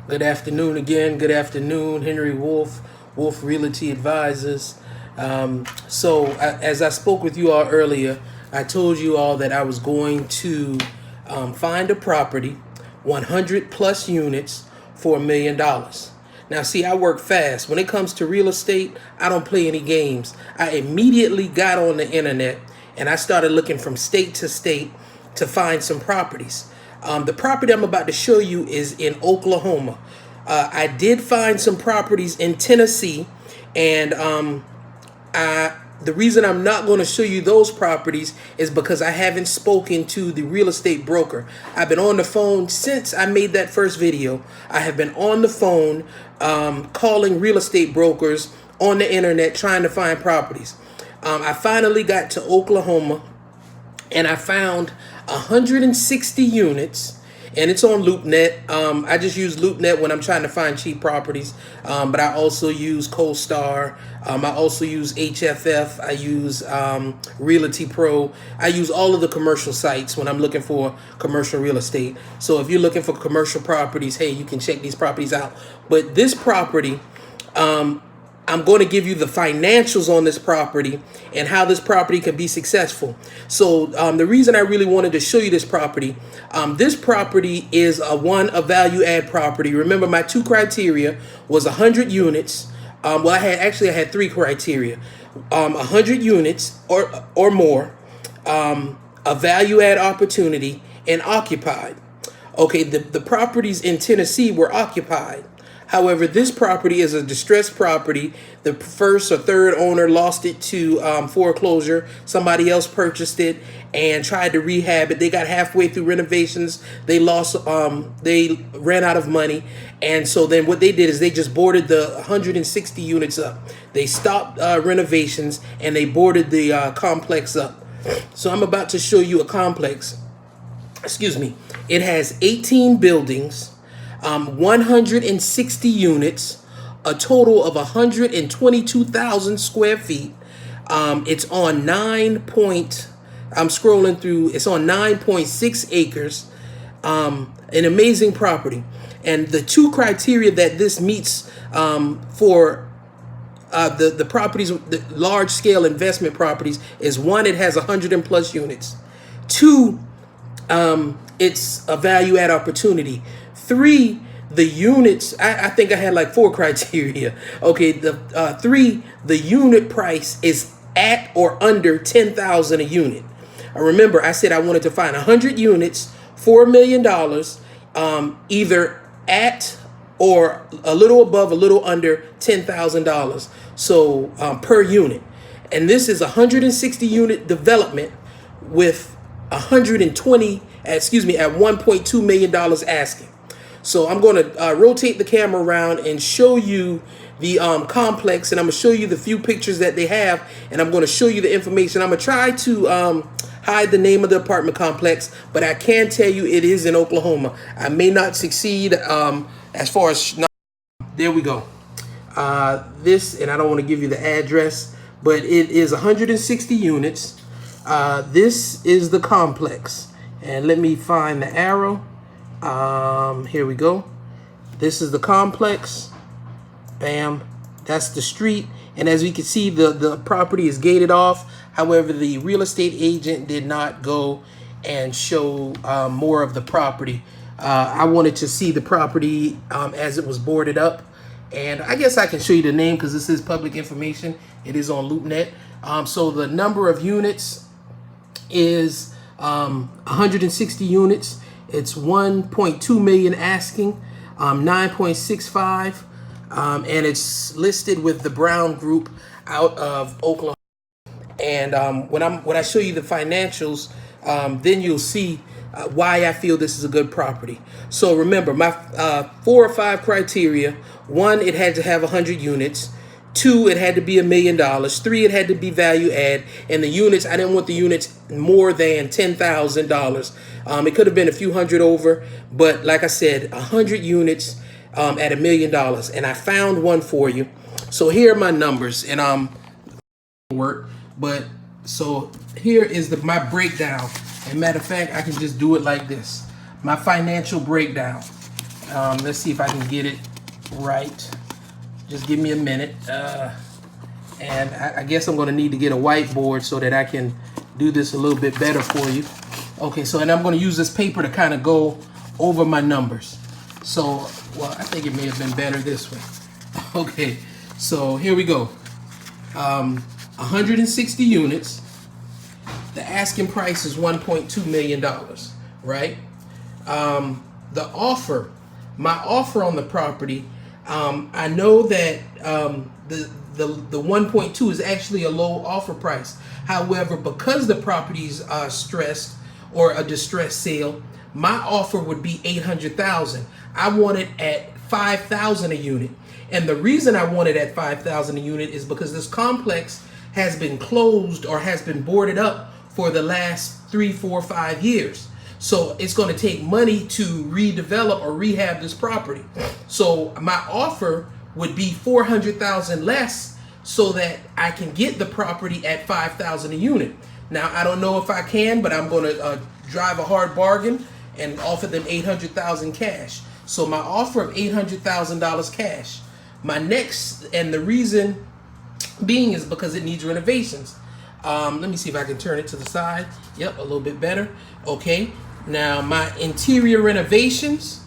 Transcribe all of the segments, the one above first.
Good afternoon again. Good afternoon, Henry Wolf, Wolf Realty Advisors. As I spoke with you all earlier, I told you all that I was going to find a property, 100 plus units for $1 million. Now, see, I work fast. When it comes to real estate, I don't play any games. I immediately got on the internet and I started looking from state to state to find some properties. The property I'm about to show you is in Oklahoma. I did find some properties in Tennessee, and the reason I'm not going to show you those properties is because I haven't spoken to the real estate broker. I've been on the phone since I made that first video. I have been on the phone calling real estate brokers on the internet trying to find properties. I finally got to Oklahoma and I found 160 units, and it's on LoopNet. I just use LoopNet when I'm trying to find cheap properties, but I also use CoStar. I also use HFF. I use Realty Pro. I use all of the commercial sites when I'm looking for commercial real estate. So if you're looking for commercial properties, hey, you can check these properties out. But this property, I'm going to give you the financials on this property and how this property can be successful. So the reason I really wanted to show you this property is a value add property. Remember, my two criteria was 100 units. I had three criteria: 100 units or more, a value add opportunity, and occupied. Okay, the properties in Tennessee were occupied. However, this property is a distressed property. The first or third owner lost it to foreclosure. Somebody else purchased it and tried to rehab it. They got halfway through renovations. They ran out of money. And so then what they did is they just boarded the 160 units up. They stopped renovations and they boarded the complex up. So I'm about to show you a complex. Excuse me. It has 18 buildings. 160 units, a total of 122,000 square feet. It's on I'm scrolling through, it's on 9.6 acres. An amazing property. And the two criteria that this meets for the properties, the large scale investment properties, is one, it has 100 and plus units. Two, it's a value add opportunity. Three, the units, I think I had like four criteria. Okay, three, the unit price is at or under 10,000 a unit. Remember, I said I wanted to find 100 units for $1 million, either at or a little above, a little under $10,000. So per unit. And this is a 160 unit development with at $1.2 million asking. So I'm going to rotate the camera around and show you the complex, and I'm going to show you the few pictures that they have, and I'm going to show you the information. I'm going to try to hide the name of the apartment complex, but I can tell you it is in Oklahoma. I may not succeed as far as... There we go. And I don't want to give you the address, but it is 160 units. This is the complex. And let me find the arrow. Here we go. This is the complex. Bam. That's the street. And as we can see, the property is gated off. However, the real estate agent did not go and show more of the property. I wanted to see the property as it was boarded up. And I guess I can show you the name because this is public information. It is on LoopNet. So the number of units is 160 units. It's 1.2 million asking, 9.65, and it's listed with the Brown Group out of Oklahoma. And when I show you the financials, then you'll see why I feel this is a good property. So remember, my 4 or 5 criteria: 1, it had to have 100 units. 2, it had to be $1 million. 3, it had to be value add. And the units, I didn't want the units more than $10,000. It could have been a few hundred over, but like I said, 100 units at $1 million. And I found one for you. So here are my numbers, and work. But so here is my breakdown. And matter of fact, I can just do it like this. My financial breakdown. Let's see if I can get it right. Just give me a minute. And I guess I'm going to need to get a whiteboard so that I can do this a little bit better for you. Okay, so and I'm going to use this paper to kind of go over my numbers. So, well, I think it may have been better this way. Okay, so here we go. 160 units. The asking price is $1.2 million, right? The offer, my offer on the property, I know that the 1.2 is actually a low offer price. However, because the property's stressed or a distressed sale, my offer would be $800,000. I want it at $5,000 a unit. And the reason I want it at $5,000 a unit is because this complex has been closed or has been boarded up for the last 3, 4, 5 years. So it's going to take money to redevelop or rehab this property. So my offer would be $400,000 less so that I can get the property at $5,000 a unit. Now, I don't know if I can, but I'm going to drive a hard bargain and offer them $800,000 cash. So my offer of $800,000 cash. My next, and the reason being is because it needs renovations. Let me see if I can turn it to the side. Yep, a little bit better. Okay. Now my interior renovations,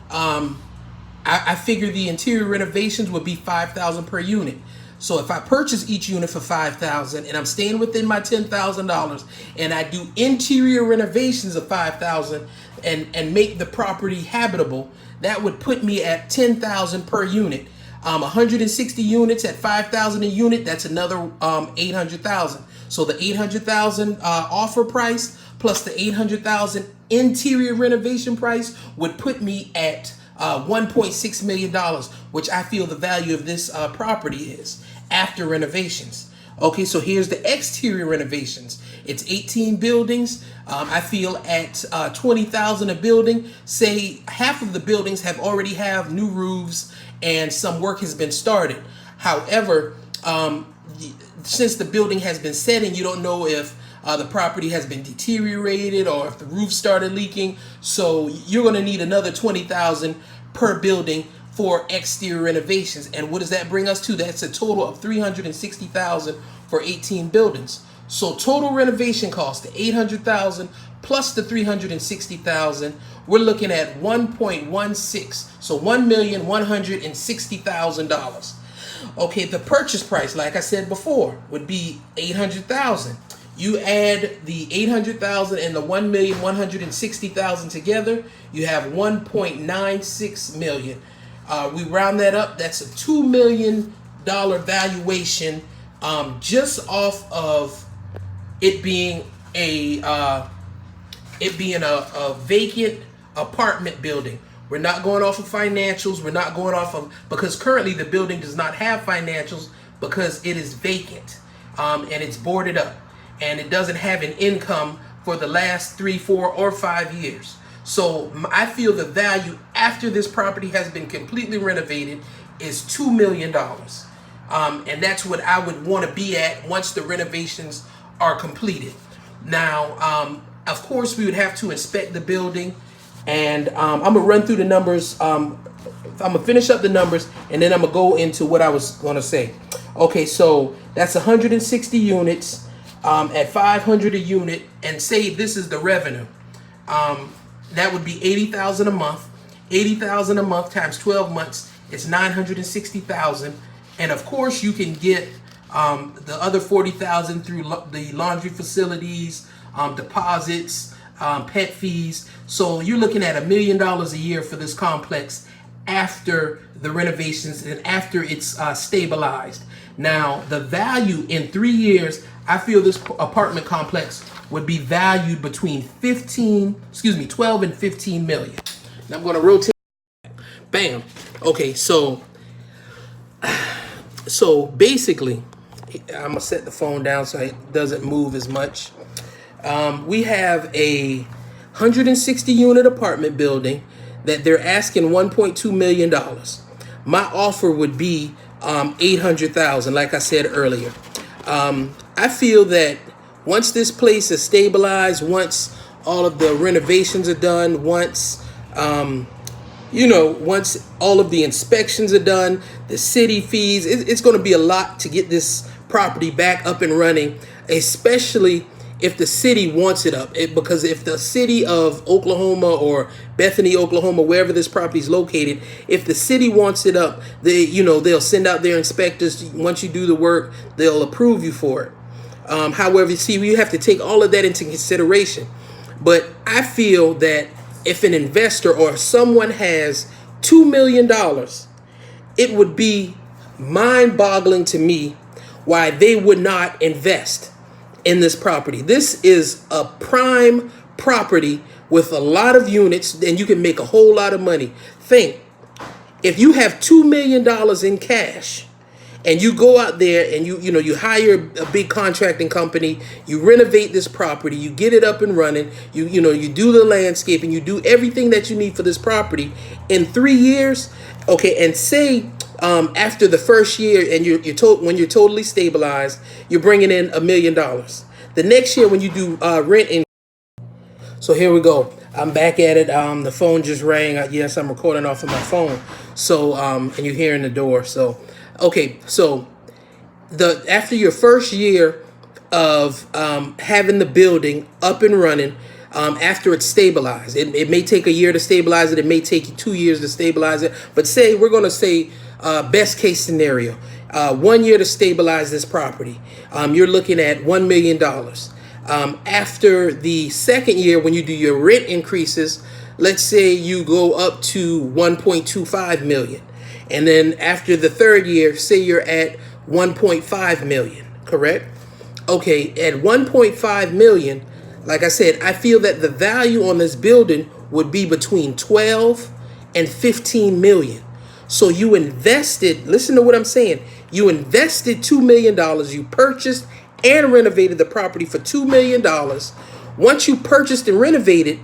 I figure the interior renovations would be $5,000 per unit. So if I purchase each unit for $5,000 and I'm staying within my $10,000 and I do interior renovations of $5,000 and make the property habitable, that would put me at $10,000 per unit. 160 units at $5,000 a unit, that's another $800,000. So the $800,000 offer price plus the $800,000 interior renovation price would put me at $1.6 million, which I feel the value of this property is after renovations. Okay, so here's the exterior renovations. It's 18 buildings. I feel at $20,000 a building, say half of the buildings have already have new roofs and some work has been started. However, since the building has been setting, you don't know if the property has been deteriorated or if the roof started leaking. So you're going to need another $20,000 per building for exterior renovations. And what does that bring us to? That's a total of $360,000 for 18 buildings. So total renovation cost, the $800,000 plus the $360,000, we're looking at 1.16. So $1,160,000. Okay, the purchase price, like I said before, would be $800,000. You add the $800,000 and the $1,160,000 together, you have $1.96 million. We round that up. That's a $2 million valuation, just off of it being a vacant apartment building. We're not going off of financials. We're not going off of, because currently the building does not have financials because it is vacant, and it's boarded up, and it doesn't have an income for the last 3, 4, or 5 years. So I feel the value after this property has been completely renovated is $2 million. And that's what I would want to be at once the renovations are completed. Now, of course, we would have to inspect the building, and I'm going to run through the numbers. I'm going to finish up the numbers, and then I'm going to go into what I was going to say. Okay, so that's 160 units at $500 a unit, and say this is the revenue. That would be $80,000 a month. $80,000 a month times 12 months is $960,000. And of course, you can get the other $40,000 through the laundry facilities, deposits, pet fees. So you're looking at $1 million a year for this complex after the renovations and after it's stabilized. Now, the value in 3 years, I feel this apartment complex would be valued between 12 and 15 million. Now I'm going to rotate. Bam. Okay, so basically, I'm going to set the phone down so it doesn't move as much. We have a 160 unit apartment building that they're asking $1.2 million. My offer would be $800,000, like I said earlier. I feel that once this place is stabilized, once all of the renovations are done, once once all of the inspections are done, the city fees, it's going to be a lot to get this property back up and running, especially if the city wants it up. Because if the city of Oklahoma or Bethany, Oklahoma, wherever this property is located, if the city wants it up, they'll send out their inspectors. Once you do the work, they'll approve you for it. However, see, we have to take all of that into consideration. But I feel that if an investor or someone has $2 million, it would be mind-boggling to me why they would not invest in this property. This is a prime property with a lot of units, and you can make a whole lot of money. Think, if you have $2 million in cash, and you go out there and you hire a big contracting company, you renovate this property, you get it up and running, you do the landscaping, you do everything that you need for this property in 3 years, okay, and say after the first year, and when you're totally stabilized, you're bringing in $1 million. The next year when you do rent in. So here we go. I'm back at it. The phone just rang. Yes, I'm recording off of my phone. So and you're hearing the door. So okay. So after your first year of having the building up and running, after it's stabilized, it may take a year to stabilize it. It may take you 2 years to stabilize it. But we're going to say best case scenario, 1 year to stabilize this property. You're looking at $1 million. After the second year, when you do your rent increases, let's say you go up to 1.25 million. And then after the third year, say you're at 1.5 million, correct? Okay, at 1.5 million, like I said, I feel that the value on this building would be between 12 and 15 million. So you invested, listen to what I'm saying, you invested $2 million, you purchased and renovated the property for $2 million. Once you purchased and renovated,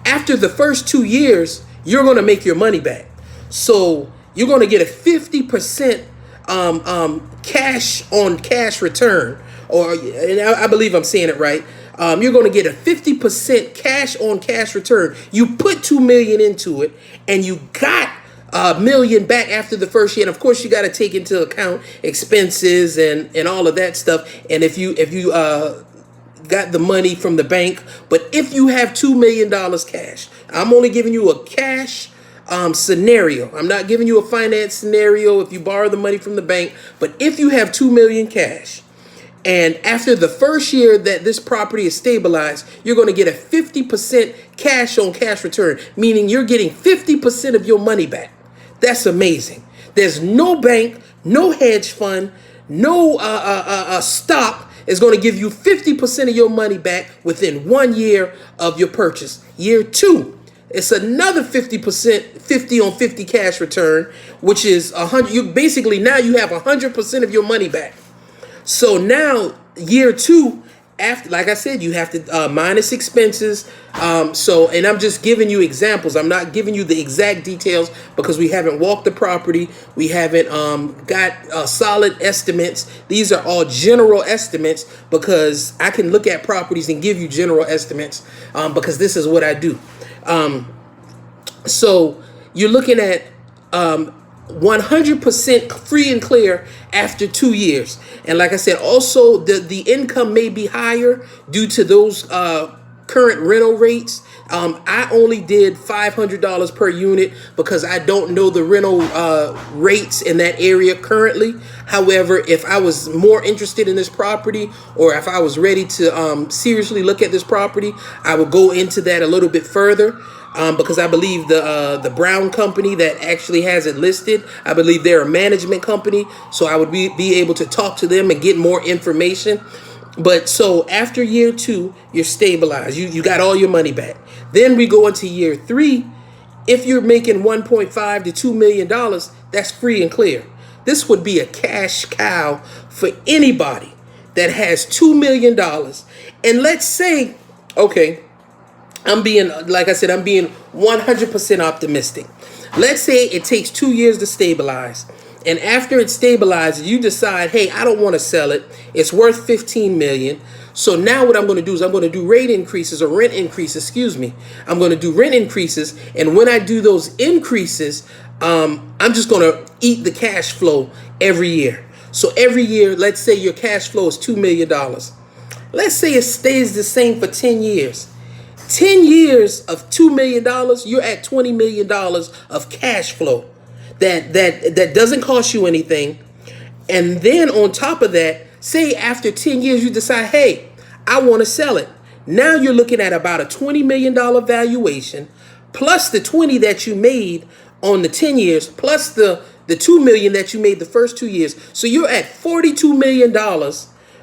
after the first 2 years, you're going to make your money back. So you're going to get a 50% cash on cash return, and I believe I'm saying it right. You're going to get a 50% cash on cash return. You put $2 million into it, and you got $1 million back after the first year. And of course, you got to take into account expenses and all of that stuff. And if you got the money from the bank, but if you have $2 million cash, I'm only giving you a cash scenario. I'm not giving you a finance scenario if you borrow the money from the bank. But if you have $2 million cash, and after the first year that this property is stabilized, you're going to get a 50% cash on cash return, meaning you're getting 50% of your money back. That's amazing. There's no bank, no hedge fund, no stock is going to give you 50% of your money back within 1 year of your purchase. Year two, it's another 50%, 50 on 50 cash return, which is 100. You basically now you have 100% of your money back. So now year two, after, like I said, you have to minus expenses. And I'm just giving you examples. I'm not giving you the exact details because we haven't walked the property. We haven't got solid estimates. These are all general estimates because I can look at properties and give you general estimates because this is what I do. So you're looking at 100% free and clear after 2 years. And like I said, also the income may be higher due to those current rental rates. I only did $500 per unit because I don't know the rental rates in that area currently. However, if I was more interested in this property, or if I was ready to seriously look at this property, I would go into that a little bit further. Because I believe the Brown company that actually has it listed, I believe they're a management company, so I would be able to talk to them and get more information. But so after year two, you're stabilized. You got all your money back. Then we go into year three. If you're making $1.5 to $2 million, that's free and clear. This would be a cash cow for anybody that has $2 million. And let's say, okay, I'm being 100% optimistic. Let's say it takes 2 years to stabilize. And after it stabilizes, you decide, hey, I don't want to sell it. It's worth $15 million. So now what I'm going to do is I'm going to do rate increases, or rent increases, excuse me. I'm going to do rent increases. And when I do those increases, I'm just going to eat the cash flow every year. So every year, let's say your cash flow is $2 million. Let's say it stays the same for 10 years. 10 years of $2 million, you're at $20 million of cash flow that doesn't cost you anything. And then on top of that, say after 10 years, you decide, hey, I want to sell it. Now you're looking at about a $20 million valuation, plus the 20 that you made on the 10 years, plus the 2 million that you made the first 2 years. So you're at $42 million.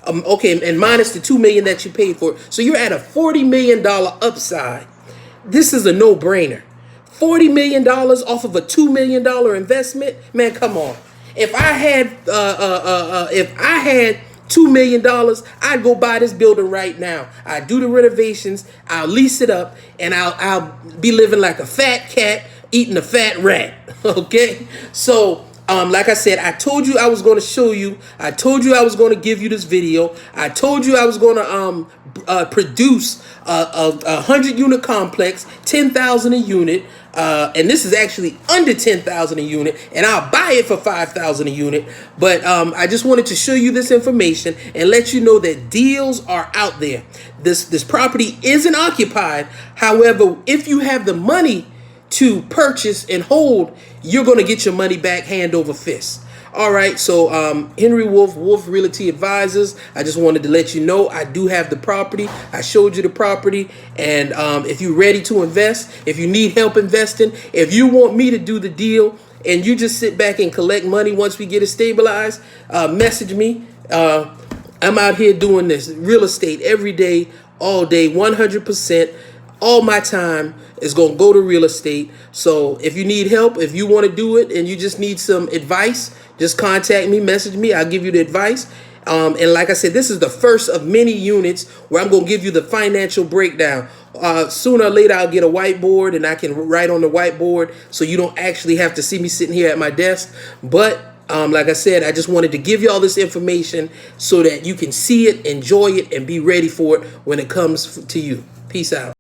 Okay, and minus the 2 million that you paid for it. So you're at a $40 million upside. This is a no-brainer. $40 million off of a $2 million investment, man, come on. If I had $2 million, I'd go buy this building right now. I'd do the renovations, I'll lease it up, and I'll be living like a fat cat eating a fat rat. Okay? So, like I said, I told you I was going to show you. I told you I was going to give you this video. I told you I was going to produce a 100-unit complex, 10,000 a unit. And this is actually under 10,000 a unit, and I'll buy it for 5,000 a unit. But I just wanted to show you this information and let you know that deals are out there. This property isn't occupied. However, if you have the money to purchase and hold, you're going to get your money back hand over fist. All right, so Henry Wolf, Wolf Realty Advisors, I just wanted to let you know I do have the property. I showed you the property, and if you're ready to invest, if you need help investing, if you want me to do the deal and you just sit back and collect money once we get it stabilized, message me. I'm out here doing this real estate every day, all day, 100%. All my time is going to go to real estate. So if you need help, if you want to do it and you just need some advice, just contact me, message me. I'll give you the advice. And like I said, this is the first of many units where I'm going to give you the financial breakdown. Sooner or later, I'll get a whiteboard and I can write on the whiteboard so you don't actually have to see me sitting here at my desk. But like I said, I just wanted to give you all this information so that you can see it, enjoy it, and be ready for it when it comes to you. Peace out.